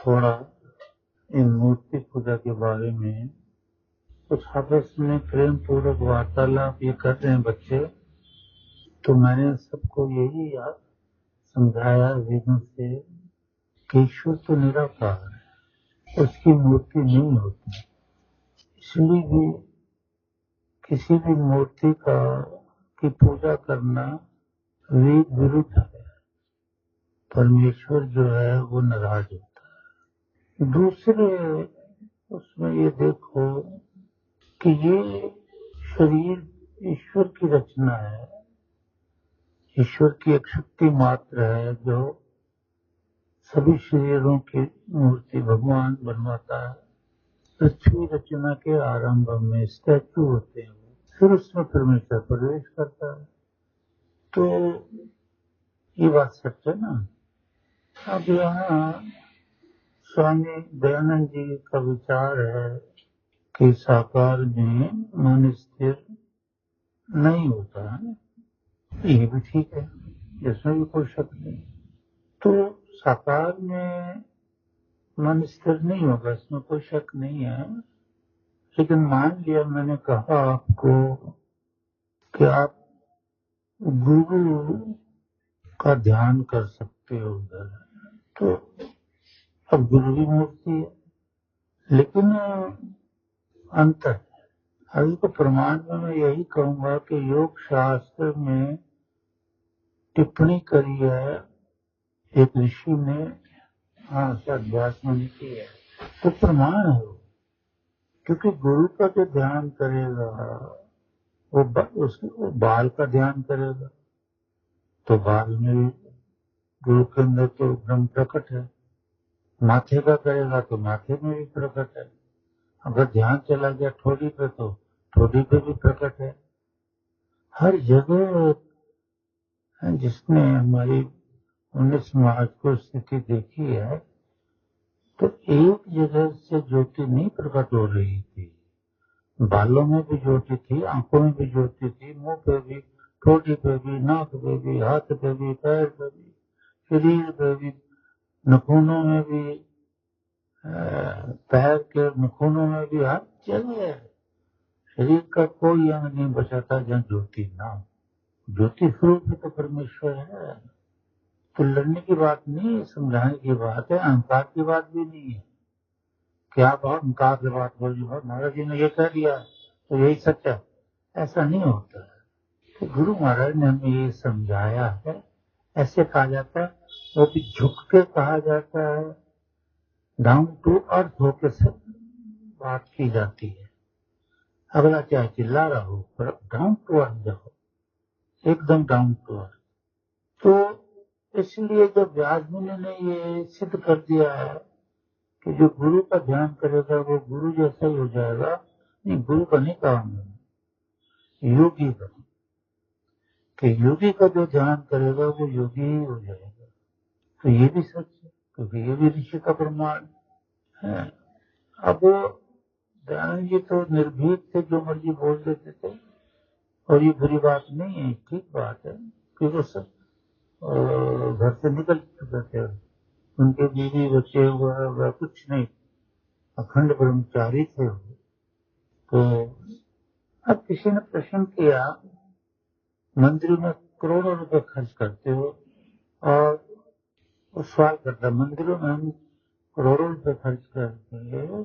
थोड़ा इन मूर्ति पूजा के बारे में कुछ आपस में प्रेम पूर्वक वार्तालाप ये कर रहे हैं बच्चे। तो मैंने सबको यही समझाया वेदों से कि ईश्वर तो निराकार है, उसकी मूर्ति नहीं होती। इसलिए भी किसी भी मूर्ति की पूजा करना वेद विरुद्ध है। परमेश्वर जो है वो नाराज होता है। दूसरे उसमें ये देखो कि ये शरीर ईश्वर की रचना है, ईश्वर की एक शक्ति मात्र है जो सभी शरीरों की मूर्ति भगवान बनवाता है। पृथ्वी रचना के आरंभ में स्टैचू होते हैं, फिर उसमें परमेश्वर प्रवेश करता है। तो ये बात सच है ना। अब यहाँ स्वामी दयानंद जी का विचार है कि साकार में मन स्थिर नहीं होता है। ये भी ठीक है, इसमें भी कोई शक नहीं। तो साकार में मन स्थिर नहीं होगा, इसमें कोई शक नहीं है। लेकिन मान लिया मैंने कहा आपको कि आप गुरु का ध्यान कर सकते हो उधर, तो अब गुरु की मूर्ति है, लेकिन अंतर है। अभी तो प्रमाण में मैं यही कहूंगा कि योग शास्त्र में टिप्पणी करी है एक ऋषि ने, अध्यास में की है, तो प्रमाण है वो। क्योंकि गुरु का जो ध्यान करेगा वो बाल का ध्यान करेगा, तो बाल में गुरु के अंदर तो ब्रह्म प्रकट है। माथे का करेगा तो माथे में भी प्रकट है। अगर ध्यान चला गया ठोड़ी पे तो ठोड़ी पे भी प्रकट है। हर जगह जिसने हमारी 19 मार्च को स्थिति देखी है, तो एक जगह से ज्योति नहीं प्रकट हो रही थी। बालों में भी ज्योति थी, आंखों में भी ज्योति थी, मुंह पे भी, ठोड़ी पे भी, नाक पे भी, हाथ पे भी, पैर पे भी, शरीर पे भी, नखूनों में भी, पैर के नखूनों में भी, हर जगह शरीर का कोई अंग नहीं बचा था जहाँ ज्योति ना हो। ज्योति स्वरूप में तो परमेश्वर है। तो लड़ने की बात नहीं है, समझाने की बात है, अहंकार की बात भी नहीं है कि आप अहंकार की बात बोल रहे, महाराज जी ने ये कह दिया तो यही सच है, ऐसा नहीं होता है। तो गुरु महाराज ने हमें ये समझाया है। ऐसे कहा जाता है, वो भी झुक के कहा जाता है, डाउन टू अर्थ होकर से बात की जाती है। अगला चाहे चिल्ला रहा हो, पर डाउन टू अर्थ जाओ, एकदम डाउन टू अर्थ। तो इसलिए जब व्यास मुनि ने ये सिद्ध कर दिया है कि जो गुरु का ध्यान करेगा वो गुरु जैसा ही हो जाएगा, नहीं गुरु का नहीं कहा मैंने, योगी का, कि योगी का जो ध्यान करेगा वो योगी ही हो जाएगा। तो ये भी सच है, क्योंकि ये भी ऋषि का प्रमाण है। अब दयानंद जी तो निर्भीक थे, जो मर्जी बोल देते थे, और ये बुरी बात नहीं है, ठीक बात है, क्योंकि सब घर से निकल चुके थे, उनके बीवी बच्चे हुआ कुछ नहीं, अखंड ब्रह्मचारी थे। तो अब किसी ने प्रश्न किया, मंदिर में करोड़ों रुपए खर्च करते हो, और वो सवाल करता, मंदिरों में हम करोड़ों रुपए खर्च करते हैं,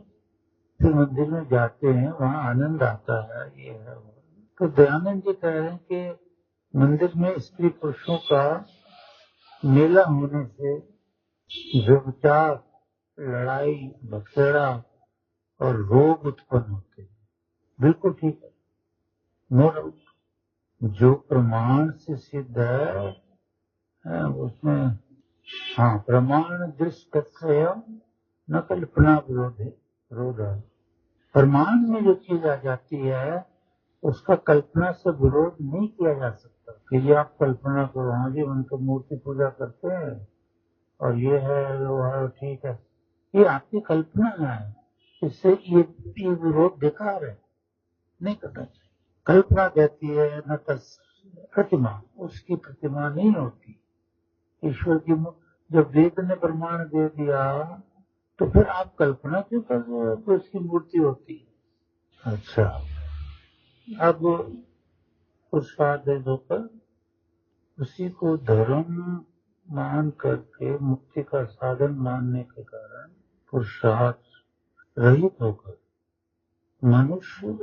फिर मंदिर में जाते हैं, वहाँ आनंद आता है, ये है वो। तो दयानंद जी कह रहे हैं कि मंदिर में स्त्री पुरुषों का मेला होने से व्यभिचार, लड़ाई, बखेड़ा और रोग उत्पन्न होते हैं। बिल्कुल ठीक है, नो डाउट। जो प्रमाण से सिद्ध है उसमें, हाँ, प्रमाण दृष्टस्य न कल्पना विरोध है। प्रमाण में जो चीज आ जाती है उसका कल्पना से विरोध नहीं किया जा सकता। कि आप कल्पना करो, हाँ जी उनको मूर्ति पूजा करते हैं और ये है वो है, ठीक है, ये आपकी कल्पना है, इससे ये विरोध बेकार है, नहीं करना चाहिए। कल्पना कहती है न प्रतिमा, उसकी प्रतिमा नहीं होती ईश्वर की। जब वेद ने प्रमाण दे दिया तो फिर आप कल्पना क्यों कर रहे हो तो उसकी मूर्ति होती है। अच्छा, अब पुरुषार्थ होकर उसी को धर्म मान करके मुक्ति का साधन मानने के कारण पुरुषार्थ रहित होकर मनुष्य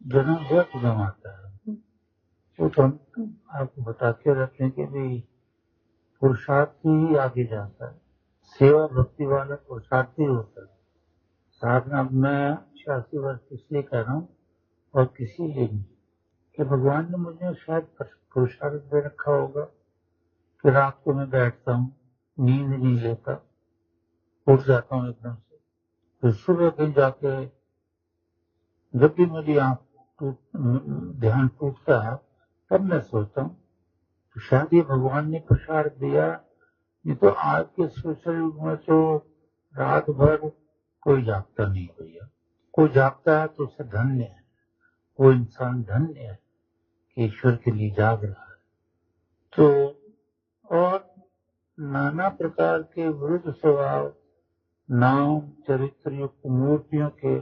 जन्म व्यर्थ गंवाता है। वो तो हम आपको बताते रहते हैं कि भाई पुरुषार्थ ही आगे जाता है, सेवा भक्ति वाला पुरुषार्थ ही होता है। साधना मैं 86 वर्ष इसलिए कह रहा हूँ और किसी लिए नहीं कि भगवान ने मुझे शायद पुरुषार्थ दे रखा होगा कि रात को मैं बैठता हूँ, नींद नहीं लेता, उठ जाता हूँ एकदम से, फिर सुबह कहीं जाके जब भी मेरी आंख ध्यान टूटता है तब मैं सोचता हूँ तो शायद ये भगवान ने पुरुषार्थ दिया। नहीं तो आज के सोशल युग में तो रात भर कोई जागता नहीं भैया। कोई जागता है तो उसे धन्य है, वो इंसान धन्य है कि ईश्वर के लिए जाग रहा है। तो और नाना प्रकार के विरुद्ध स्वभाव नाम चरित्र युक्त मूर्तियों के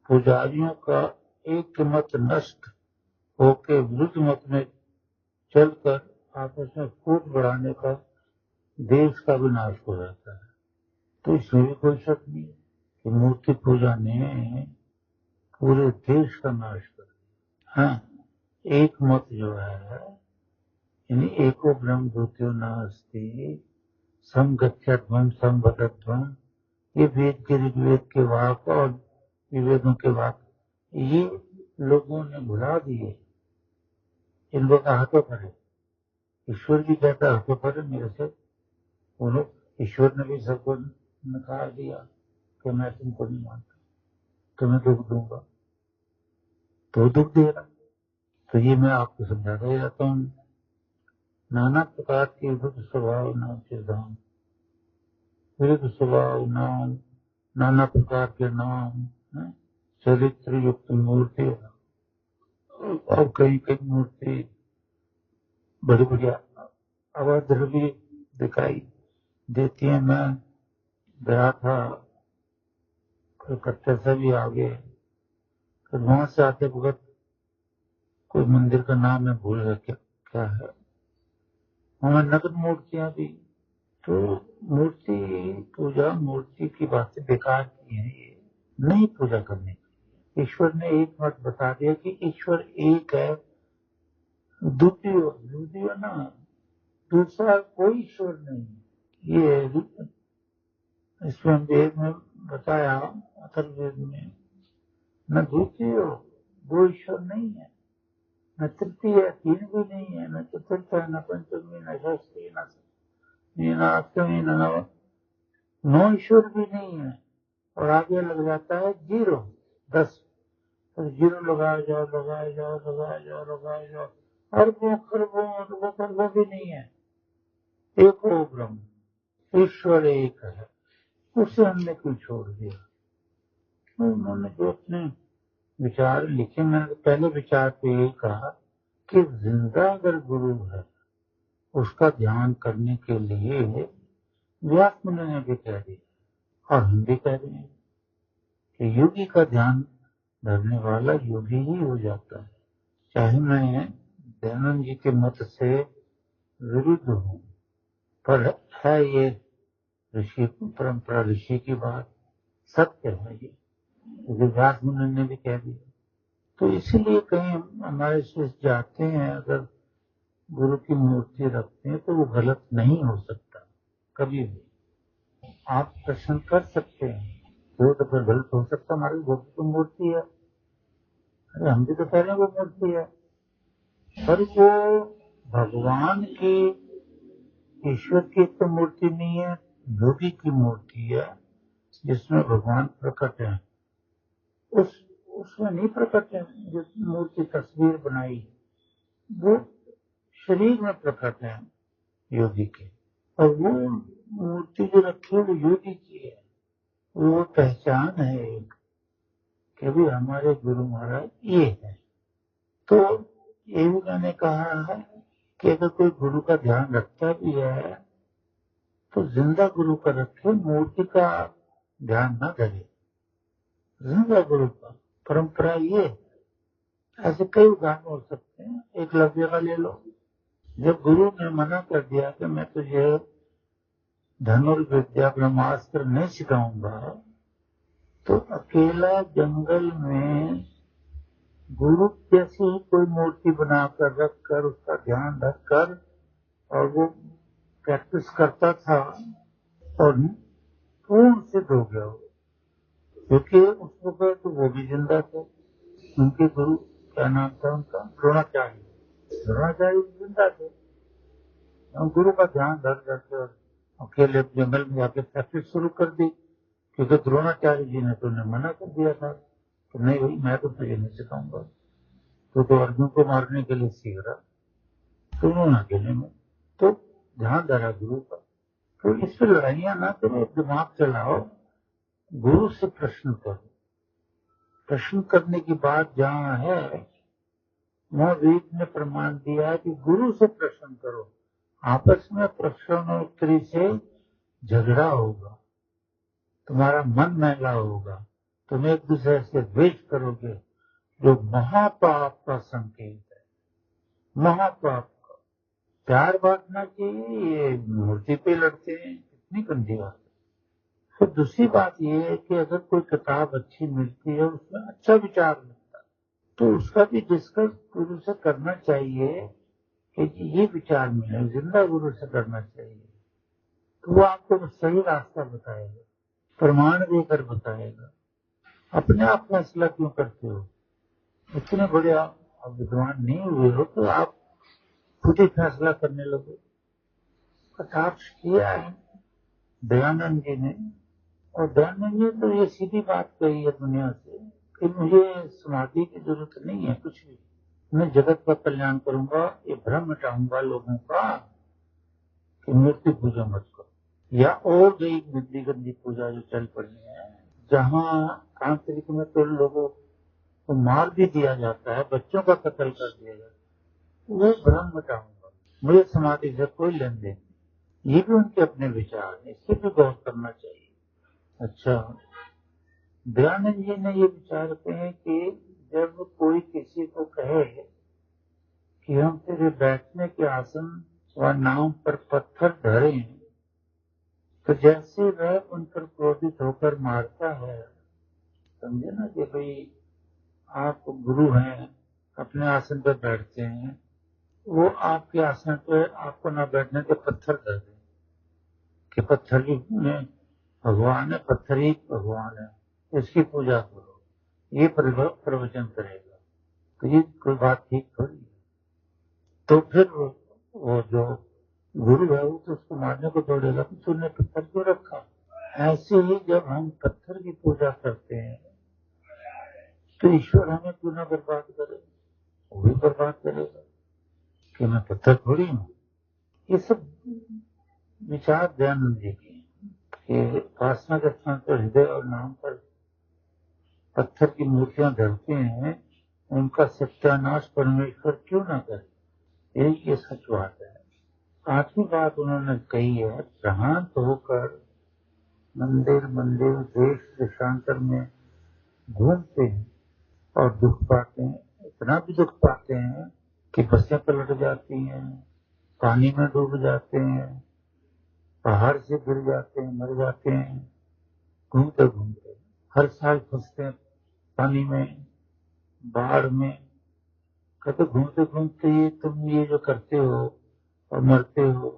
पुजारियों का एक मत नष्ट होके विरुद्ध मत में चलकर आपस में फूट बढ़ाने का देश का विनाश हो जाता है। तो इसमें भी कोई शक नहीं कि मूर्ति पूजा ने पूरे देश का नाश कर दिया। हाँ, एक मत जो है यानी एको ब्रह्म द्वितीयो नास्ति समगच्छध्वम समवदध्वम, ये वेद के ऋग्वेद के वाक और विवेदों के वाक ये लोगों ने भुला दिए। इन लोग हाथों पर है, ईश्वर भी कहता हाथों पर मेरे से। उन्होंने ईश्वर ने भी सबको नकार दिया कि मैं तुमको नहीं मानता, तुम्हें दुख दूंगा, तो दुख दे रहा। तो ये मैं आपको समझाता ही रहता हूँ। नाना प्रकार के विरुद्ध स्वभाव नाम के धाम, विरुद्ध स्वभाव नाम, नाना प्रकार के नाम, चरित्र युक्त मूर्ति और कई कई मूर्ति बड़ी बढ़िया अभद्र भी दिखाई देती है। मैं गया था कलकत्ते से भी आगे, फिर वहां से आते वक्त कोई मंदिर का नाम है भूल गया क्या है, वहां नग्न मूर्तियां भी। तो मूर्ति पूजा, मूर्ति की बातें बेकार की है, ये नहीं पूजा करने की। ईश्वर ने एक मत बता दिया कि ईश्वर एक है, द्वितीय ना, दूसरा कोई ईश्वर नहीं। ये इसमें वेद में बताया, अथर्ववेद में, न द्वितीय दो ईश्वर नहीं है, न तृतीय तीन भी नहीं है, न चतुर्थ न पंचमी न षष्ठी न अष्टमी न नवम, नौ ईश्वर भी नहीं है। और आगे लग जाता है 0 10, तो 0 लगाए जाओ लगाए जाओ लगाए जाओ लगाए जाओ, अरबों खरबों अरबों खरबों भी नहीं है। एक हो ब्रह्म, ईश्वर एक है, उसे हमने क्यों छोड़ दिया। तो उन्होंने जो अपने विचार लिखे, मैंने पहले विचार पे यही कहा कि जिंदा अगर गुरु है उसका ध्यान करने के लिए व्यास मुनि ने भी कह दिया और हम भी कह रहे हैं कि योगी का ध्यान धरने वाला योगी ही हो जाता है। चाहे मैं दयानंद जी के मत से विरुद्ध हूँ, पर है ये ऋषि परंपरा, ऋषि की बात सत्य है ये, क्योंकि व्यास मुनि ने भी कह दिया। तो इसीलिए कहीं हमारे शिष्य जाते हैं अगर गुरु की मूर्ति रखते हैं तो वो गलत नहीं हो सकता कभी भी। आप प्रश्न कर सकते हैं, वो तो फिर गलत हो सकता, हमारी गुरु की मूर्ति है, अरे हम भी तो कह रहे हैं वो मूर्ति है, पर वो भगवान की, ईश्वर की तो मूर्ति नहीं है, योगी की मूर्ति है जिसमें भगवान प्रकट है। उसमें नहीं प्रकट है, जो मूर्ति तस्वीर बनाई वो शरीर में प्रकट है योगी के, और वो मूर्ति जो रखी है वो योगी की है। वो पहचान है एक कि भी हमारे गुरु महाराज ये है। तो ये भी मैंने कहा है कि अगर कोई गुरु का ध्यान रखता भी है तो जिंदा गुरु का रखे, मूर्ति का ध्यान न धरे, जिंदा गुरु का। परंपरा ये, ऐसे कई उदाहरण हो सकते हैं। एकलव्य का ले लो, जब गुरु ने मना कर दिया कि मैं तुझे धनुर्विद्या ब्रह्मास्त्र नहीं सिखाऊंगा, तो अकेला जंगल में गुरु जैसी ही कोई मूर्ति बनाकर रखकर उसका ध्यान रखकर और वो प्रैक्टिस करता था और पूर्ण सिद्ध हो गया वो, क्योंकि उस वक्त तो वो भी जिंदा थे। उनके गुरु, क्या नाम था उनका, द्रोणाचार्य। द्रोणाचार्य जिंदा थे। गुरु का ध्यान धर करके और अकेले जंगल में जाके प्रैक्टिस शुरू कर दी, क्योंकि द्रोणाचार्य जी ने तो उन्हें मना कर दिया था कि नहीं भाई मैं तो तुझे नहीं सिखाऊंगा, तो अर्जुन को मारने के लिए सीख रहा, तो उन्होंने अकेले में तो ध्यान धरा गुरु का। तो इस पर लड़ाइयां ना करो, दिमाग चलाओ, गुरु से प्रश्न करो। प्रश्न करने की बात जहाँ है, महावीर ने प्रमाण दिया है कि गुरु से प्रश्न करो। आपस में प्रश्नोत्तरी से झगड़ा होगा, तुम्हारा मन मैला होगा, तुम एक दूसरे से द्वेष करोगे, जो महापाप का संकेत है। महापाप का प्यार बांटना चाहिए, ये मूर्ति पे लड़ते हैं, कितनी गंदी बात है। फिर दूसरी बात ये है कि अगर कोई किताब अच्छी मिलती है, उसमें अच्छा विचार मिलता है, तो उसका भी डिस्कस गुरु से करना चाहिए कि ये विचार मिले, जिंदा गुरु से करना चाहिए। तो वो आपको सही रास्ता बताएगा, प्रमाण देकर बताएगा। अपने आप फैसला क्यों करते हो? इतने बड़े आप विद्वान नहीं हुए हो तो आप खुद ही फैसला करने लगे। कटाक्ष किया है दयानंद जी ने, और दयानंद जी तो ये सीधी बात कही है दुनिया से कि मुझे समाधि की जरूरत नहीं है, कुछ भी, मैं जगत का कल्याण करूंगा, ये भ्रम हटाऊंगा लोगों का कि मूर्ति पूजा मत करो, या और गई गंदी गंदी पूजा जो चल पड़ी है, जहाँ तांत्रिक में तो लोगों को मार भी दिया जाता है, बच्चों का कत्ल कर दिया जाता है, वो भ्रम हटाऊंगा, मुझे समाधि से कोई लेन देन नहीं। ये भी उनके अपने विचार है, इससे भी गौर करना चाहिए। अच्छा, दयानंद जी ने ये विचार कहे कि जब कोई किसी को कहे कि हम तेरे बैठने के आसन व नाम पर पत्थर धरे, तो जैसे वह उन पर क्रोधित होकर मारता है, समझे ना कि भाई आप गुरु हैं, अपने आसन पर बैठते हैं, वो आपके आसन पर आपको ना बैठने के पत्थर धर दें कि पत्थर ही भगवान है, पत्थर ही भगवान है, इसकी पूजा करो, ये प्रवचन करेगा, तो ये कोई बात ठीक थोड़ी है। तो फिर वो जो गुरु है वो तो उसको मारने को दौड़ेगा कि तूने पत्थर क्यों रखा। ऐसे ही जब हम पत्थर की पूजा करते हैं तो ईश्वर हमें क्यों ना बर्बाद करे, वो भी बर्बाद करेगा कि मैं पत्थर थोड़ी हूँ। ये सब विचार दयानंद जी की उपासना के स्थान पर हृदय और नाम पर पत्थर की मूर्तियां धरते हैं, उनका सत्यानाश परमेश्वर क्यों ना करे, यही ये सच बात है। आठवीं बात उन्होंने कही है, भ्रांत होकर मंदिर मंदिर देश देशांतर में घूमते हैं और दुख पाते हैं, इतना भी दुख पाते हैं कि बसें पलट जाती हैं, पानी में डूब जाते हैं, पहाड़ से गिर जाते हैं, मर जाते हैं, घूमते घूमते हर साल फंसते हैं पानी में, बाढ़ में। कहते घूमते घूमते ये तुम ये जो करते हो और मरते हो,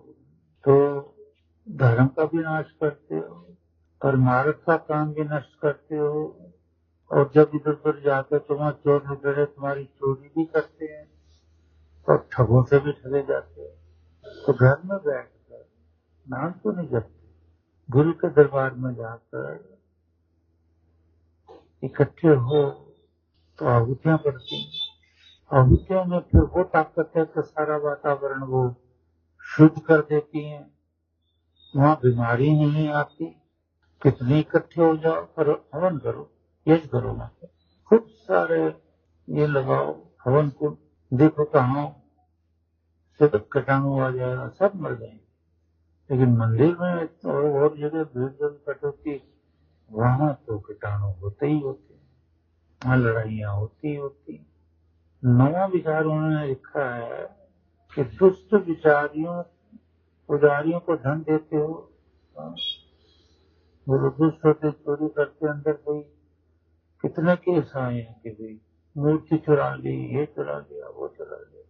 तो धर्म का भी नाश करते हो और मार्ग का काम भी नष्ट करते हो, और जब इधर उधर जाकर तुम्हारे चोर लुटेरे तुम्हारी चोरी भी करते हैं और ठगों से भी ठगे जाते हैं। तो घर में बैठकर नाम तो नहीं जपते, गुरु के दरबार में जाकर इकट्ठे हो तो आहुतियां पड़ती हैं। आहुतियों में फिर वो ताकत है कि सारा वातावरण वो शुद्ध कर देती है, वहां बीमारी नहीं आती। कितने इकट्ठे हो जाओ, करो हवन करो, यज करो, वहां खूब सारे ये लगाओ हवन को, देखो कहाँ से कीटाणु आ जाएगा, सब मर जाएंगे। लेकिन मंदिर में और जगह भीड़ जब इकट्ठ होती, वहां तो कीटाणु होते ही होते, वहां लड़ाइयां होती होती। नवा विचार उन्होंने लिखा है कि दुष्ट विचारियों पुजारियों को धन देते हो, वो दुष्ट होते, चोरी करते, अंदर कोई कितने केस आए हैं कि भाई मूर्ति चुरा ली, ये चुरा लिया, वो चुरा लिया।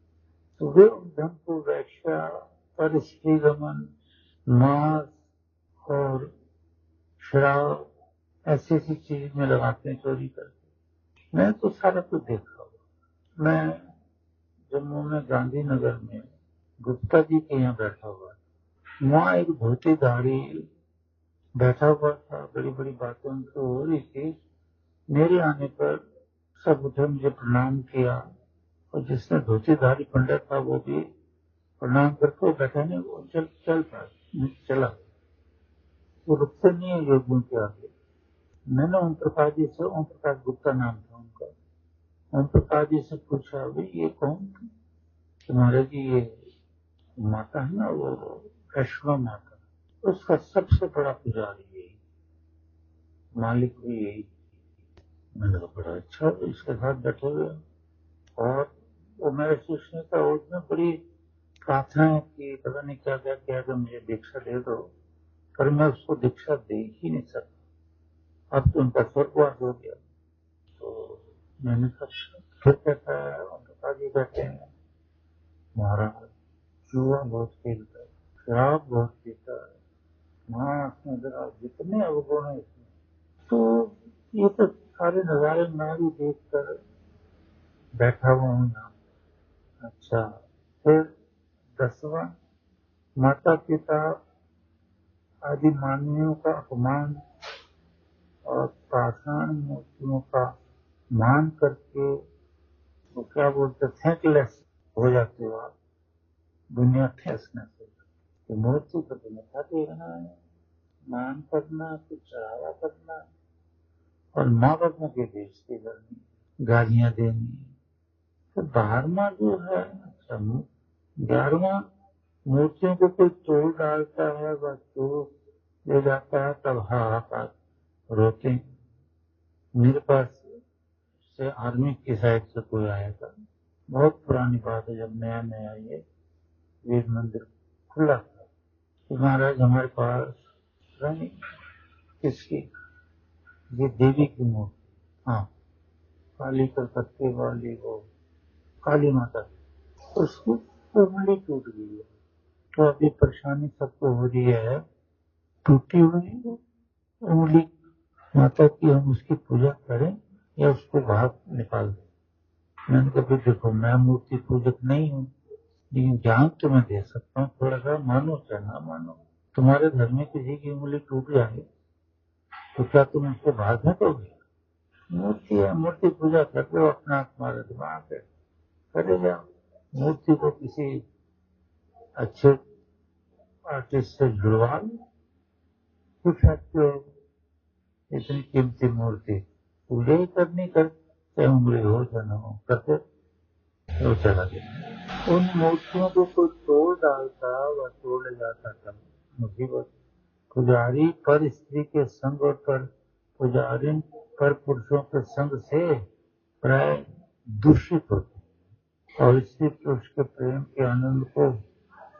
तो वे धन को वैश्या पर स्त्री गमन, मांस और शराब ऐसी ऐसी चीज में लगाते हैं चोरी करके। मैं तो सारा कुछ देखा हुआ। मैं जम्मू में गांधीनगर में गुप्ता जी के यहाँ बैठा हुआ, वहाँ एक धोतीधारी बैठा हुआ था, बड़ी बड़ी बातें उनसे हो रही थी। मेरे आने पर सब उठे, मुझे प्रणाम किया, और जिसने धोतीधारी पंडित था वो भी प्रणाम करके बैठा, नहीं वो चल पड़ा, चला। वो रुकते नहीं है योगियों के आगे। मैंने ओम प्रकाश जी से, ओम प्रकाश गुप्ता नाम था उनका, ओम प्रकाश जी से पूछा, भाई ये कौन थी? तुम्हारे जी ये माता है ना, वो वैष्णव माता, उसका सबसे बड़ा पुजारी यही, मालिक भी यही। मैंने कहा बड़ा अच्छा, इसके साथ बैठे हुए। और वो मेरे शिष्य का उसमें बड़ी प्रार्थना है कि पता नहीं क्या क्या किया कि मुझे दीक्षा दे दो, पर मैं उसको दीक्षा दे ही नहीं सकता। अब तो उनका स्वर्गवास हो गया। तो मैंने कहा फिर कहता है, उनका जी कहते हैं, महाराज जुआ बहुत खेलता है, शराब बहुत पीता है, मांस में जरा जितने अवगुण है इसमें। तो ये तो सारे नजारे मैं भी देख कर बैठा हुआ हूँ यहाँ। अच्छा, फिर 10वां, माता पिता आदि मानवियों का अपमान और पाषाण मूर्तियों का मान करके वो क्या बोलते, थैंकलेस हो जाते हो आप, दुनिया ठेसने से। तो मूर्ति को तो मथा टेकना है, मान करना, कुछ चढ़ावा करना, और माँ बापों की बेइज्जती करनी, गालियां देनी। तो 12वां जो है, अच्छा 11वां, मूर्तियों को कोई तोड़ डालता है, बस तोड़ ले जाता है, तब हाहाकार रोते हैं। मेरे पास से आर्मी की साइड से कोई आया था, बहुत पुरानी बात है, जब नया नया ये वीर मंदिर खुला था, तो महाराज हमारे पास रानी किसकी, ये देवी की मूर्ति, हाँ काली कलकत्ते वाली, वो काली माता, उसकी उंगली टूट गई है। तो अभी परेशानी सबको हो रही है, टूटी हुई उंगली माता की हम उसकी पूजा करें या उसको बाहर निकाल दें। मैंने कहा देखो मैं मूर्ति पूजक नहीं हूँ, लेकिन ज्ञान तो मैं दे सकता हूँ, थोड़ा सा मानो चाहे ना मानो। तुम्हारे घर में किसी की उंगली टूट जाए तो क्या तुम उसको बाहर फेंकोगे? मूर्ति है, मूर्ति पूजा करते हो, अपना तुम्हारा दिमाग है, करे जाओ। मूर्ति को किसी अच्छे आर्टिस्ट से जुड़वा लो, कुछ सकते हो। इतनी कीमती मूर्ति पूजा ही करनी, कर चाहे उंगली हो चाहे न हो, करते तो चला गया। उन मूर्तियों को कोई तोड़ डालता व तोड़ ले जाता था, मुसीबत। पुजारी पर स्त्री के संग और पर पुजारी पर पुरुषों के संग से प्राय दूषित होते, और स्त्री पुरुष के प्रेम के आनंद को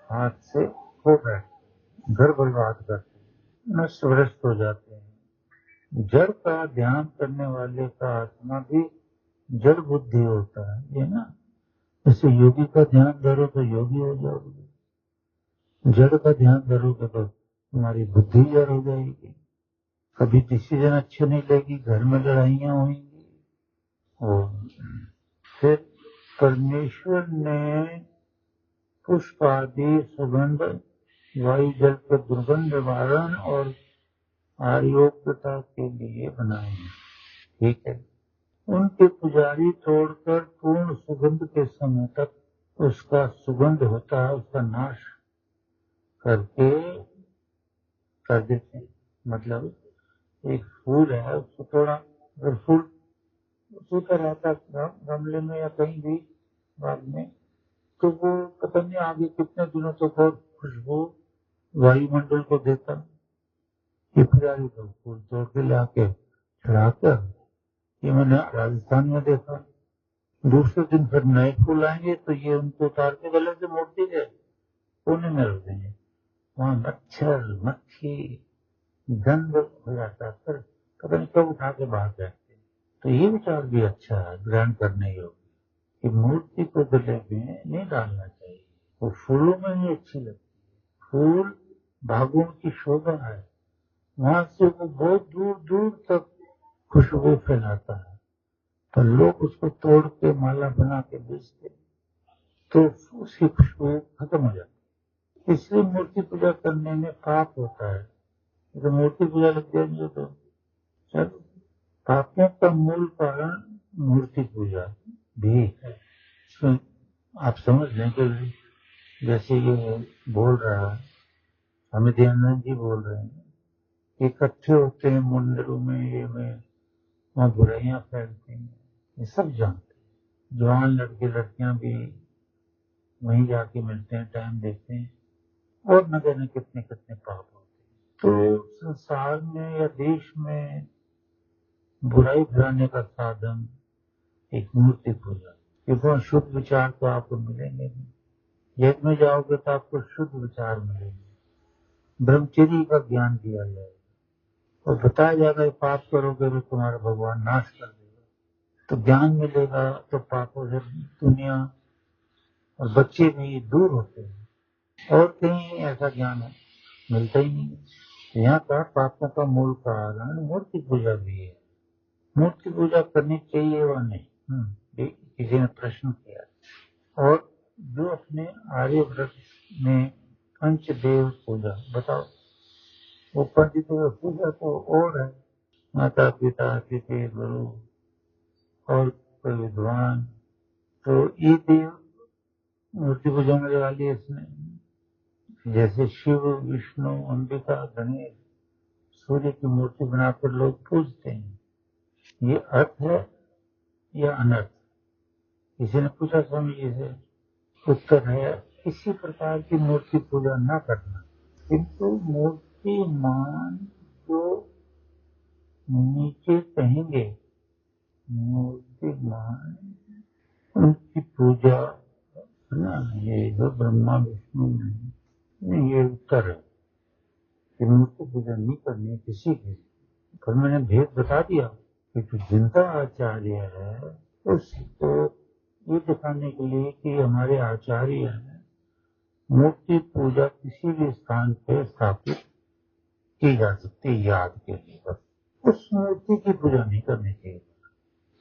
हाथ से खो बैठते, घर बर्बाद करते, नष्ट भ्रष्ट हो जाते हैं। जड़ का ध्यान करने वाले का आत्मा भी जड़ बुद्धि होता है, ये ना, जैसे योगी का ध्यान धरो तो योगी हो जाओगे, जड़ का ध्यान धरोगे तो तुम्हारी बुद्धि जड़ हो जाएगी, कभी डिसीजन अच्छे नहीं लेगी, घर में लड़ाइयां होंगी। और फिर परमेश्वर ने पुष्प आदि सुगंध, वायु जल के दुर्गंध निवारण और आरोग्यता के लिए बनाए हैं, ठीक है। उनके पुजारी तोड़कर पूर्ण सुगंध के समय तक उसका सुगंध होता है, उसका नाश करके कर देते हैं। मतलब एक फूल है, उसको थोड़ा, अगर फूल सूखा रहता गमले में या कहीं भी बाग में, तो वो पता नहीं आगे कितने दिनों तक और खुशबू वायुमंडल को देता, ये पुजारी तो फूल तोड़ के ला के चढ़ाकर, ये मैंने राजस्थान में देखा। दूसरे दिन फिर नए फूल आएंगे तो ये उनको उतार के गले से मूर्ति के कोने में रख देंगे। वहां मच्छर मक्खी गंध हो जाता है, फिर पता नहीं कब उठा के बाहर बैठते। तो ये विचार भी अच्छा है ग्रहण करने योग्य, कि मूर्ति को गले में नहीं डालना चाहिए, वो फूलों में ही अच्छी लगती है। फूल भागों की शोभा है, वहां से वो बहुत दूर दूर तक खुशबू फैलाता है, तो लोग उसको तोड़ के माला बना के बेचते, तो उसकी खुशबू खत्म हो जाती है। इसलिए मूर्ति पूजा करने में पाप होता है। तो मूर्ति पूजा लग जाएंगे तो चलो, पापों का मूल कारण मूर्ति पूजा भी है। तो आप समझ लें कि जैसे ये बोल रहा है, हमें दयानंद जी बोल रहे हैं, इकट्ठे होते हैं मंदिरों में, ये में वहाँ बुराइयां फैलती हैं, ये सब जानते हैं। जवान लड़के लड़कियां भी वहीं जाके मिलते हैं, टाइम देते हैं, और न जाने कितने कितने पाप होते हैं। तो संसार में या देश में बुराई फैलाने का साधन एक मूर्ति पूजा, क्योंकि शुद्ध विचार तो आपको मिलेंगे नहीं। यज्ञ में जाओगे तो आपको शुद्ध विचार मिलेंगे, ब्रह्मचर्य का ज्ञान दिया जाएगा और बताया जाएगा पाप करोगे तो तुम्हारा भगवान नाश कर देगा, तो ज्ञान मिलेगा, तो पापों से दुनिया और बच्चे भी दूर होते हैं। और कहीं ऐसा ज्ञान मिलता ही नहीं। तो यहाँ का पापों का मूल कारण मूर्ति पूजा भी है। मूर्ति पूजा करनी चाहिए व नहीं, किसी ने प्रश्न किया। और जो अपने आर्यव्रत में पंचदेव पूजा, बताओ, वो पंचदेव पूजा तो और है, माता पिता अतिथि गुरु और कोई विद्वान, तो ये देव मूर्ति पूजा में लगा लिया इसने। जैसे शिव विष्णु अंबिका गणेश सूर्य की मूर्ति बनाकर लोग पूजते हैं, ये अर्थ है या अनर्थ? किसी ने पूछा स्वामी जी से, उत्तर है किसी प्रकार की मूर्ति पूजा न करना, किंतु मूर्तिमान जो नीचे कहेंगे मूर्तिमान, उनकी पूजा ना, ये जो ब्रह्मा विष्णु नहीं, ये उत्तर है कि मूर्ति पूजा नहीं करनी किसी की। पर मैंने भेद बता दिया कि जो जिंदा आचार्य है उसको ये दिखाने के लिए कि हमारे आचार्य हैं, मूर्ति पूजा किसी भी स्थान पे स्थापित की जा सकती है याद के लिए, बस उस मूर्ति की पूजा नहीं करनी चाहिए।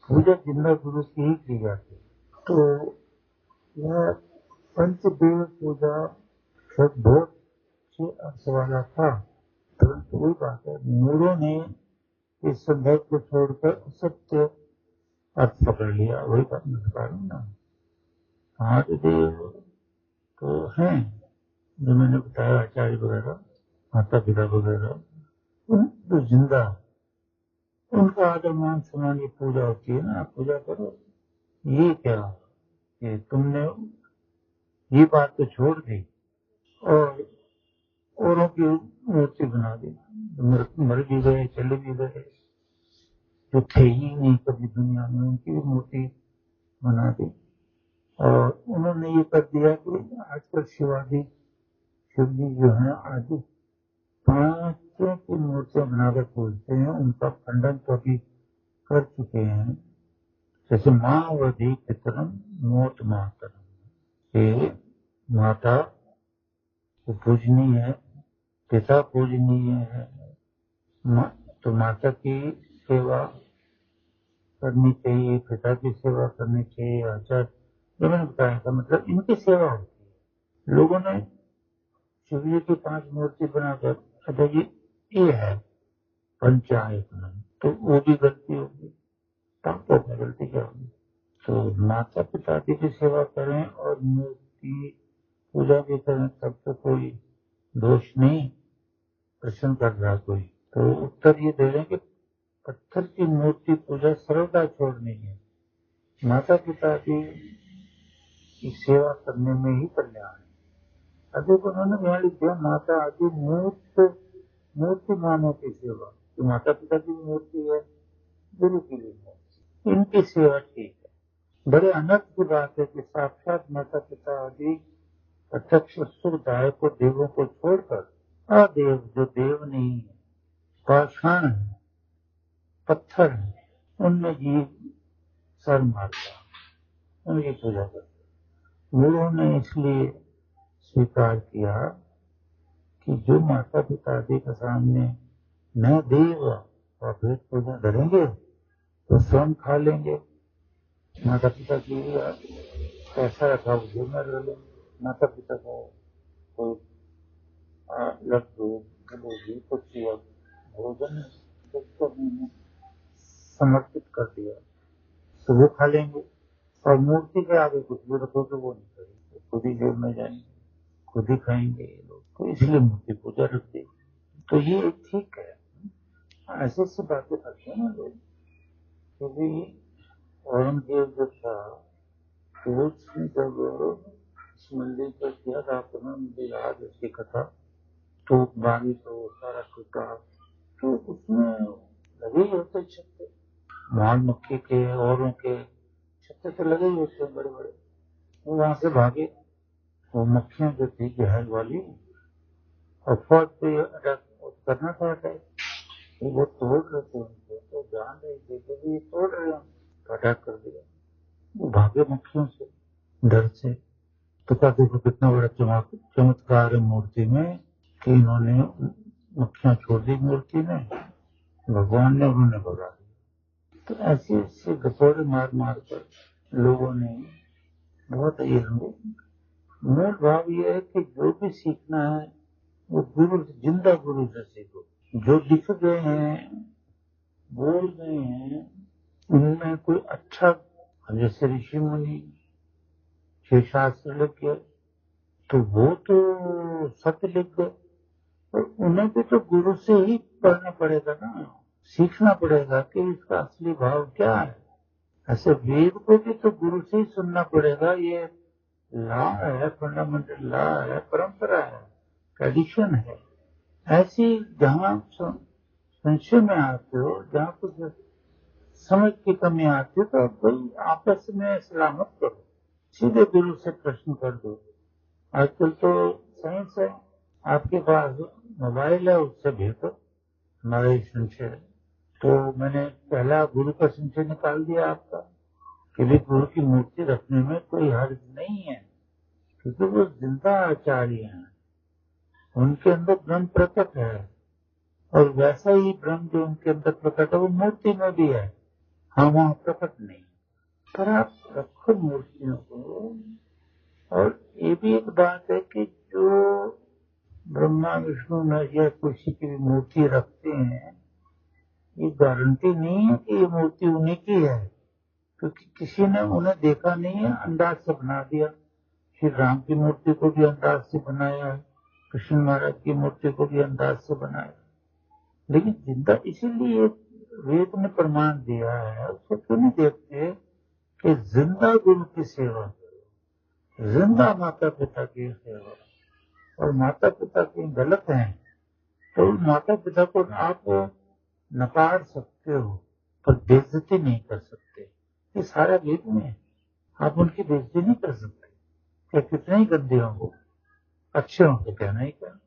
पूजा जिंदा गुरु की ही की जाती है। तो यह पंचदेव पूजा शब्द बहुत से अर्थ वाला था, परंतु वही बात है, मूलों ने इस संदर्भ को छोड़कर सत्य अर्थ पकड़ लिया। वही बात मैं बता रहा हूँ ना, महादेव तो हैं जो मैंने बताया, आचार्य वगैरह माता पिता वगैरह, जो जिंदा, उनका आदर मान सम्मान की पूजा होती है ना, पूजा करो। ये क्या कि तुमने ये बात तो छोड़ दी और औरों की मूर्ति बना दी, मर भी गए, चले भी गए, जो थे ही नहीं कभी दुनिया में, उनकी भी मूर्ति बना दी। और उन्होंने ये कर दिया कि आजकल शिवाजी शिव जी जो है आदि पांचों की मूर्तियां बनाकर पूजते हैं, उनका खंडन तो अभी कर चुके हैं। जैसे मावधि पितरम मोट मातरम, ये माता को पूजनीय है, पिता पूजनीय है, तो माता की सेवा करनी चाहिए, पिता की सेवा करनी चाहिए, आचार्य जो मैंने बताया था, मतलब इनकी सेवा होती है। लोगों ने शिव जी की 5 मूर्ति बनाकर, अच्छा जी ये है पंचायतन, तो वो भी गलती होगी, पापों में गलती क्या होगी? तो माता पिता की भी सेवा करें और मूर्ति पूजा भी करें, तब तो कोई दोष नहीं। प्रश्न कर रहा कोई, तो उत्तर ये दे रहे कि पत्थर की मूर्ति पूजा सर्वदा छोड़नी है, माता पिता की सेवा करने में ही कल्याण है। अधिक उन्होंने यहाँ लिख दिया माता आदि मूर्ति मानव की सेवा। तो माता पिता की मूर्ति है, गुरु की भी मूर्ति, इनकी सेवा ठीक है। बड़े अनर्थ की बात है कि साक्षात माता पिता आदि प्रत्यक्ष सुखदायक को देवों को छोड़कर अदेव जो देव नहीं है, पाषाण है, पत्थर है, उनमें जीव सर मारता, उनकी पूजा करता। गुरुओं ने इसलिए स्वीकार किया कि जो माता पिता आदि के सामने न देव और भेद पूजा करेंगे तो स्वयं खा लेंगे। माता पिता की पैसा रखा वो जेब में रख लेंगे। माता पिता को कोई लड्डू जलेबी कुछ भोजन समर्पित कर दिया तो वो खा लेंगे, और मूर्ति के आगे कुछ भी रखो तो वो नहीं करेंगे, खुद ही जेब में जाएंगे, खुद ही खाएंगे ये लोग, तो इसलिए मूर्ति पूजा रख दी। तो ये ठीक है, ऐसे से बातें करते हैं ना लोग। क्योंकि औरंगजेब जो था तो उसने जब इस मंदिर पर किया था, तो मुझे याद उसकी कथा, तो बारी तो सारा टूटा, तो उसमें लगे ही होते छत्ते, माल मक्खी के औरों के छत्ते तो लगे ही होते हैं बड़े बड़े। वो वहां से भागे, वो मक्खियां जो थी जहर वाली, और फौज पे अटैक करना था, अटैक वो तोड़ रहे थे उनको, तो जान रहे थे कि तोड़ रहे हैं, तो अटैक कर दिया। वो भागे मक्खियों से, डर से। तो क्या देखो कितना बड़ा चमत्कार है मूर्ति में कि इन्होंने मक्खियां छोड़ दी मूर्ति में, भगवान ने उन्होंने भगा दिया। तो ऐसे ऐसे गपोड़े मार मार कर लोगों ने बहुत ये मूल भाव ये है कि जो भी सीखना है वो गुरु, जिंदा गुरु से सीखो। जो दिख गए हैं, बोल गए हैं, उनमें कोई अच्छा, जैसे ऋषि मुनि छह शास्त्र लिख गए तो वो तो सत्य लिख गए, और उन्हें भी तो गुरु से ही पढ़ना पड़ेगा ना, सीखना पड़ेगा कि इसका असली भाव क्या है। ऐसे वेद को भी तो गुरु से ही सुनना पड़ेगा। ये लॉ है, फंडामेंटल लॉ है, परंपरा है, ट्रेडिशन है। ऐसी जहाँ संशय में आते हो, जहाँ कुछ समझ की कमी आती है, तो भाई आपस में सलाह मत करो, सीधे गुरु से प्रश्न कर दो। आजकल तो साइंस है, आपके पास मोबाइल है, उससे भेजो हमारा संशय। तो मैंने पहला गुरु का संशय निकाल दिया आपका कि भी गुरु की मूर्ति रखने में कोई हर्ज नहीं है, क्योंकि वो जिंदा आचार्य हैं, उनके अंदर ब्रह्म प्रकट है, और वैसा ही ब्रह्म जो उनके अंदर प्रकट है वो मूर्ति में भी है। हाँ, वहां प्रकट नहीं, पर आप रखो मूर्तियों को। और ये भी एक बात है कि जो ब्रह्मा विष्णु या किसी की भी मूर्ति रखते हैं, ये गारंटी नहीं है कि ये मूर्ति उन्हीं की है, क्योंकि किसी ने उन्हें देखा नहीं है, अंदाज से बना दिया। श्री राम की मूर्ति को भी अंदाज से बनाया है, कृष्ण महाराज की मूर्ति को भी अंदाज से बनाया, लेकिन जिंदा इसीलिए वेद ने प्रमाण दिया है। उसको क्यों नहीं देखते कि जिंदा गुरु की सेवा करो, जिंदा माता पिता की सेवा। और माता पिता कहीं गलत हैं तो माता पिता को आप नकार सकते हो, पर बेइज्जती नहीं कर सकते। ये सारा वेद में है, आप उनकी बेइज्जती नहीं कर सकते, क्या कितने ही गंदे हों वो, अच्छे हों तो कहना ही क्या।